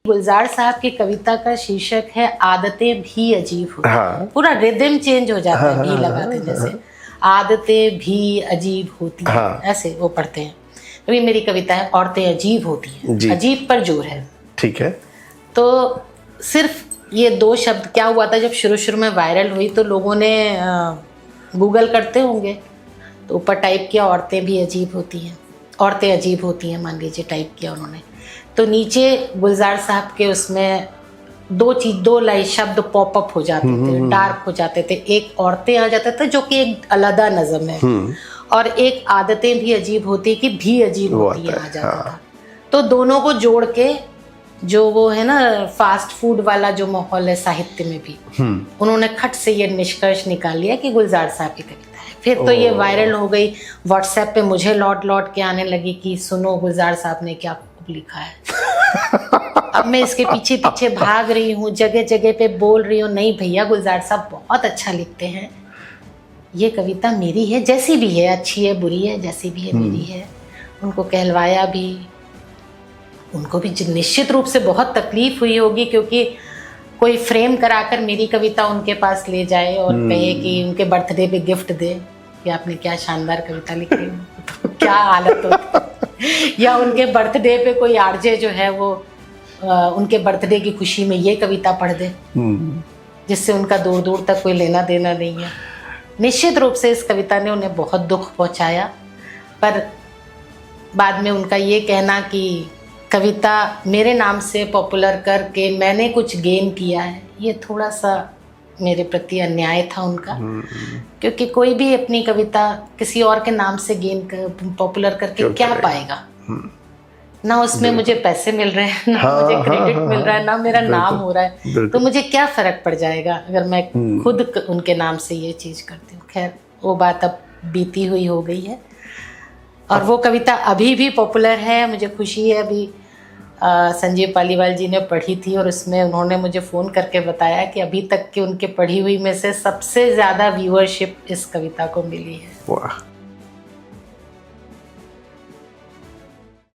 गुलजार साहब की कविता का शीर्षक है आदतें भी अजीब होती हैं। पूरा रिदम चेंज हो जाता है, भी लगाते जैसे आदतें भी अजीब होती हैं, ऐसे वो पढ़ते हैं। अभी मेरी कविता है औरतें अजीब होती हैं, अजीब पर जोर है। ठीक है। तो सिर्फ ये दो शब्द क्या हुआ था, जब शुरू शुरू में वायरल हुई तो लोगों ने गूगल करते होंगे तो ऊपर टाइप किया औरतें भी अजीब होती हैं, औरतें अजीब होती हैं मान लीजिए टाइप किया उन्होंने, तो नीचे गुलजार साहब के उसमें दो लाइन शब्द पॉपअप हो जाते थे, डार्क हो जाते थे। एक औरतें आ जाता था जो कि एक अलग नज़म है, और एक आदतें भी अजीब होती है कि भी अजीब होती है आ जाता था। तो दोनों को जोड़ के जो वो है ना फास्ट फूड वाला जो माहौल है साहित्य में भी, उन्होंने खट से ये निष्कर्ष निकाल लिया कि गुलजार साहब की कविता है। फिर तो ये वायरल हो गई, व्हाट्सएप पे मुझे लौट के आने लगी कि सुनो गुलजार साहब ने क्या लिखा है। अब मैं इसके पीछे पीछे भाग रही हूँ, जगह जगह पे बोल रही हूँ, नहीं भैया गुलजार साहब बहुत अच्छा लिखते हैं, ये कविता मेरी है, जैसी भी है, अच्छी है बुरी है, जैसी भी है मेरी है। उनको कहलवाया भी, उनको भी निश्चित रूप से बहुत तकलीफ हुई होगी, क्योंकि कोई फ्रेम कराकर मेरी कविता उनके पास ले जाए और कहे कि उनके बर्थडे पे गिफ्ट दे कि आपने क्या शानदार कविता लिखी, तो क्या हालत होती। या उनके बर्थडे पे कोई आरजे जो है वो उनके बर्थडे की खुशी में ये कविता पढ़ दे, जिससे उनका दूर दूर तक कोई लेना देना नहीं है। निश्चित रूप से इस कविता ने उन्हें बहुत दुख पहुंचाया, पर बाद में उनका ये कहना कि कविता मेरे नाम से पॉपुलर करके मैंने कुछ गेन किया है, ये थोड़ा सा मेरे प्रति अन्याय था उनका, क्योंकि कोई भी अपनी कविता किसी और के नाम से पॉपुलर करके क्या पाएगा। ना उसमें मुझे पैसे मिल रहे हैं, ना मुझे क्रेडिट मिल रहा है, ना मेरा नाम हो रहा है, तो मुझे क्या फर्क पड़ जाएगा अगर मैं खुद उनके नाम से ये चीज़ करती हूँ। खैर वो बात अब बीती हुई हो गई है, और वो कविता अभी भी पॉपुलर है। मुझे खुशी है, अभी संजीव पालीवाल जी ने पढ़ी थी और उसमें उन्होंने मुझे फ़ोन करके बताया कि अभी तक की उनके पढ़ी हुई में से सबसे ज़्यादा व्यूअरशिप इस कविता को मिली है। वाह।